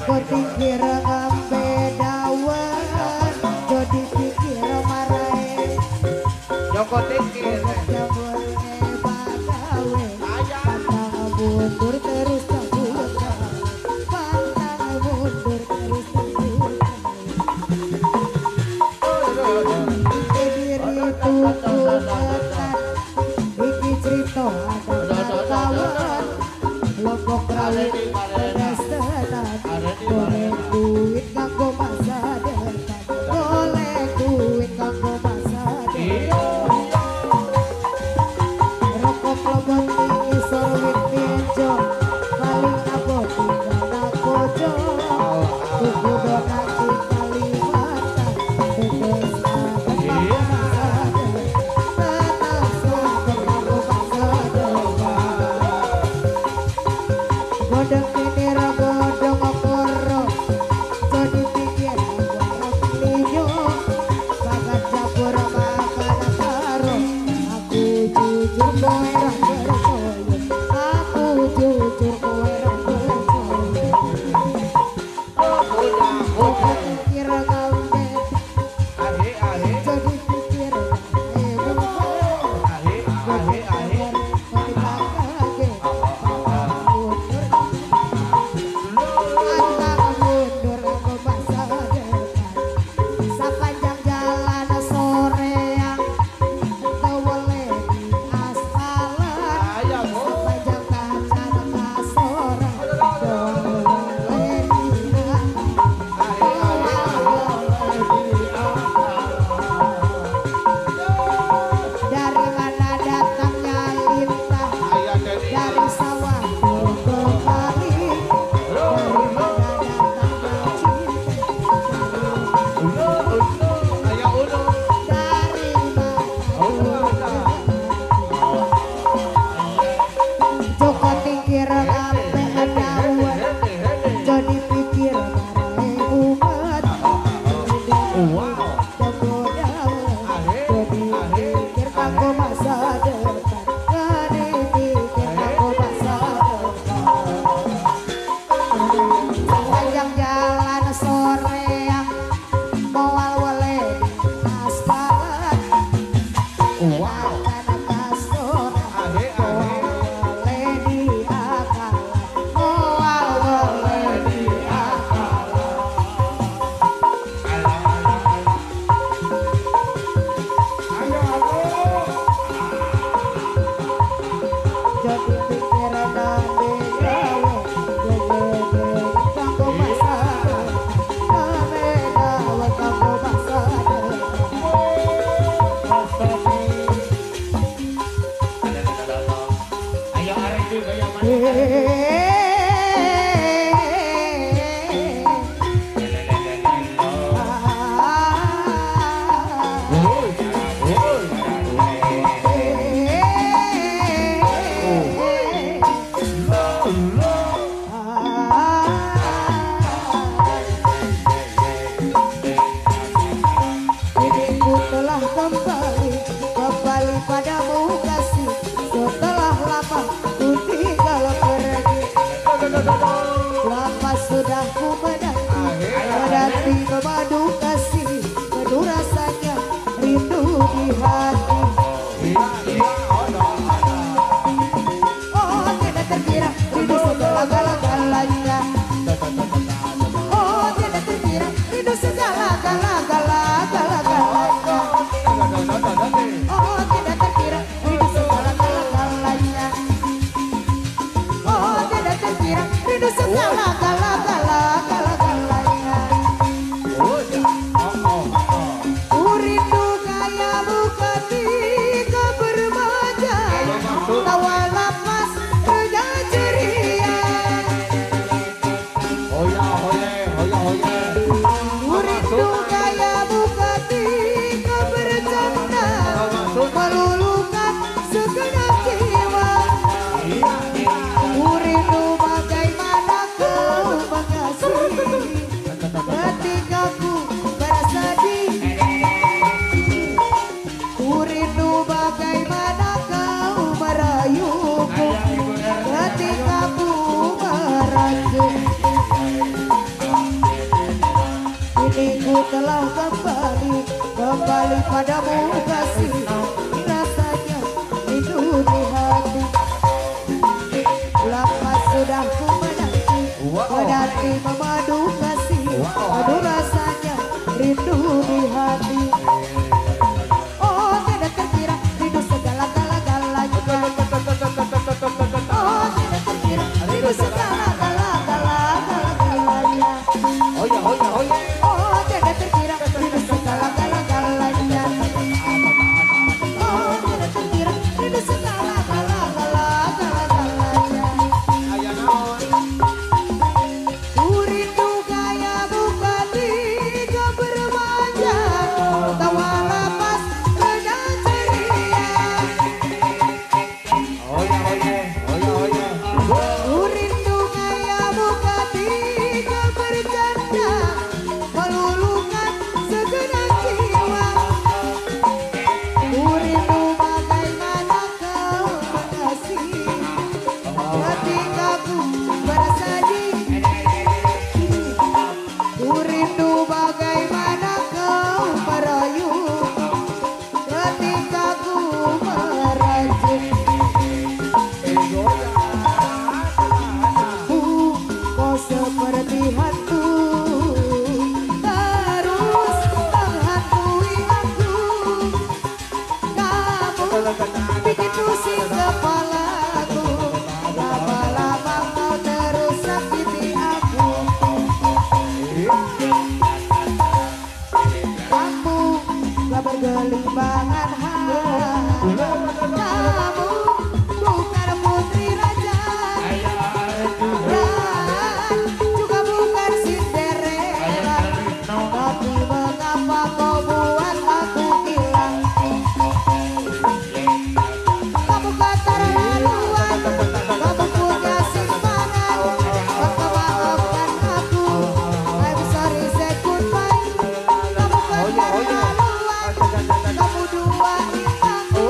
Joko tingkir ngambe dawan, Jodi pikir marae. Joko tingkir. Jamurne bagawe, pantang mundur terus terbuka, pantang mundur terus terbuka. Diri tuku ketan, iki cerita ada kawan, lombok rawit pedas tenan, golek duit kanggo masa depan, golek duit kanggo masa depan. Rokok lobot tinggi sorwit pinjo, paling abot tinggal bojo, tuku donat di Kalimantan, tetes akan kanggo masa depan, tetes akan kanggo masa depan. Godong ini godong koro, jadi pikir godong linyo, bagat dapur makan karo. Aku jujur kowe ra percaya, aku jujur kowe ra percaya. Godong pikir ngambe, jadi pikir sepanjang jalan soreang tewele di aspalan, sepanjang kacan kasoran tewele di dari mana datangnya lintah, dari sawah ke kali, dari mana datangnya cinta, dari mana Joko tingkir ngambe dawan, jadi pikir marae umat, Joko dawan, jadi pikir kanggo masa depan, jadi pikir kanggo masa depan. Sepanjang jalan soreang moal wele di aspalan, anak kasoran wele di akalan, moal wele di akalan. Jadi pikir ngambe gawe, gede kanggo masa depan, ngambe gawe kanggo masa depan. Ayo arek iki kaya mana? Diriku telah kembali padamu kasih, setelah lama ku tinggal pergi. Lama sudah ku menanti memadu kasih, penuh rasanya rindu di hati. Oh tidak terkira rindu segala-galanya, oh tidak terkira rindu segala-galanya, oh tidak terkira rindu segala-galanya, oh tidak terkira rindu segala-galanya. Ku rindu kaya bukan tiga bermaja, tawa lapas kerja ceria. Ku rindu kaya bukan tiga bercanda, meluluhkan segenap jiwa. Ku rindu bagaimana kau mengasihi, ketika ku bersedih. Ku rindu bagaimana kau merayuku, ketika ku merangkul. Aku telah kembali padamu kasih, rasanya rindu di hati. Lama sudah ku menanti memadu kasih, aduh rasanya rindu di hati. Oh tidak terkira rindu segala-galanya. Oh tidak terkira rindu segala-galanya. Oh ya, oh ya, oh ya. Oh tidak terkira rindu segala-galanya. Oh tidak terkira rindu segala-galanya. Aya naon? Ku rindu gaya muka tiga bermanja, tawa lepas reda ceria. Oh ya, oh ya, oh ya, oh ya. Ku rindu gaya muka tiga bercanda, meluluhkan segenap jiwa. Ku rindu bagaimana kau mengasihi ketika ku bersaji. Ku rindu bagaimana kau merayu ketika ku merajut. Kau seperti hantu terus menghantui aku. Kamu bikin pusing kepalaku, lama-lama kau terus sakiti aku. Kamu gak bergelimbangan hati, kamu bukan putri raja, dan juga bukan Cinderella. Tapi mengapa kau buat aku hilang? Kamu keterlaluan, kamu punya simpangan. Maka maafkan aku, I'm sorry say goodbye. Kamu keterlaluan, kamu duain aku.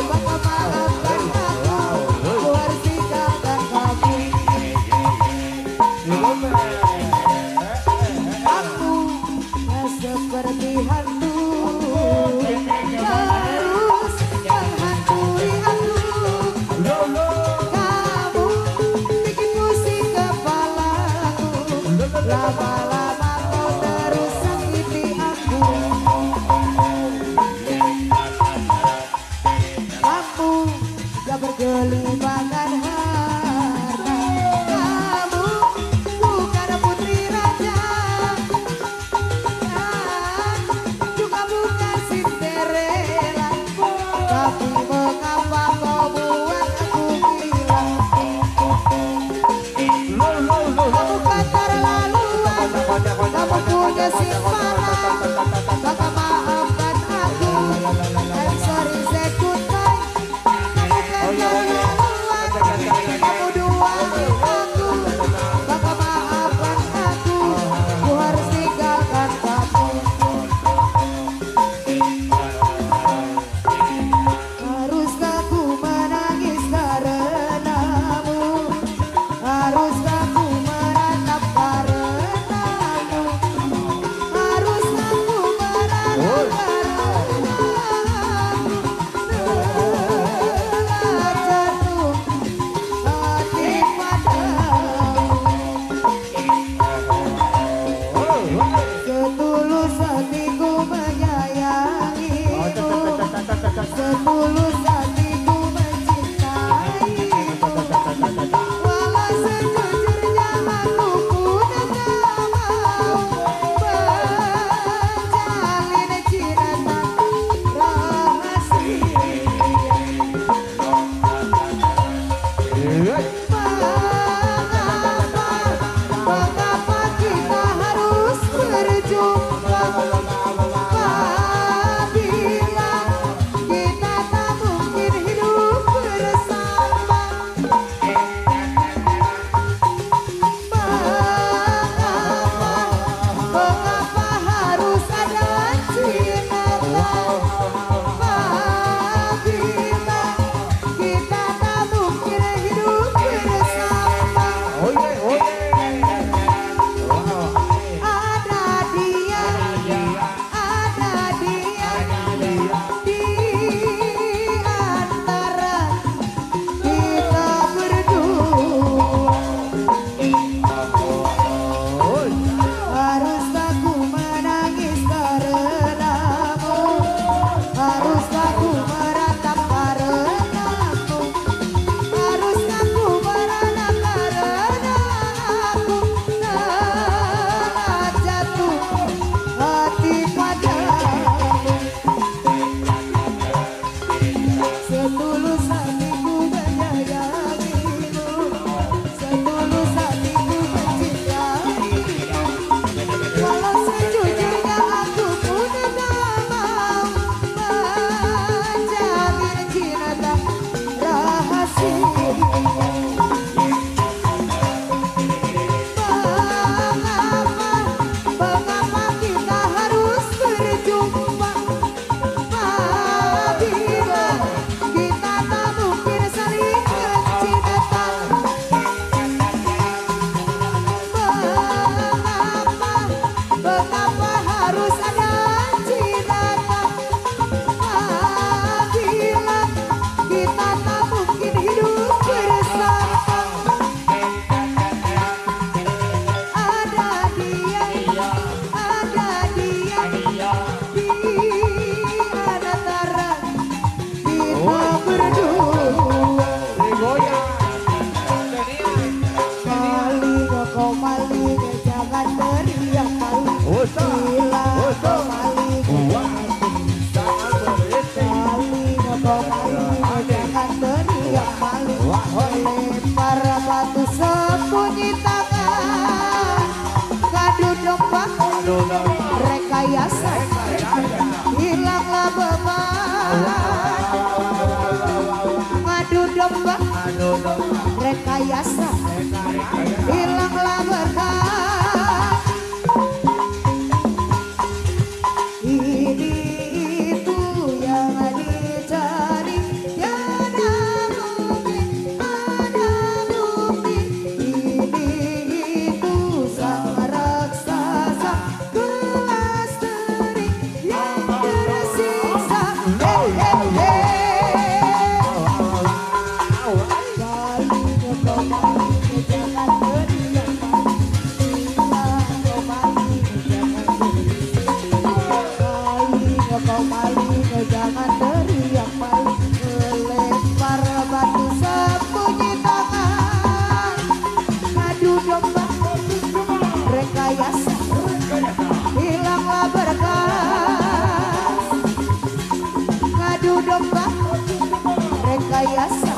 Maka maafkan aku, ku harus tinggalkan kamu. Aku gak seperti hantu terus menghantui aku. Kamu bikin pusing kepalaku, lama-lama kau terus sakiti aku. Kamu gak bergelimbangan harta, kamu bukan putri raja, dan juga bukan Cinderella. Tapi mengapa kau buat aku hilang? Kamu keterlaluan, lempar batu sembunyi tangan, ngadu domba rekayasa, hilanglah beban. Ngadu domba rekayasa, hilanglah beban. Ini itu yang dicari, tiada mungkin ada mungkin. Ini itu sang raksasa gelas tering yang tersiksa. Hey hey hey, balik kau balik, jangan berdiam. Kau balik, jangan kau maling, jangan teriak maling. Lempar batu sembunyi tangan, ngadu domba rekayasa, hilanglah berkas. Ngadu domba rekayasa,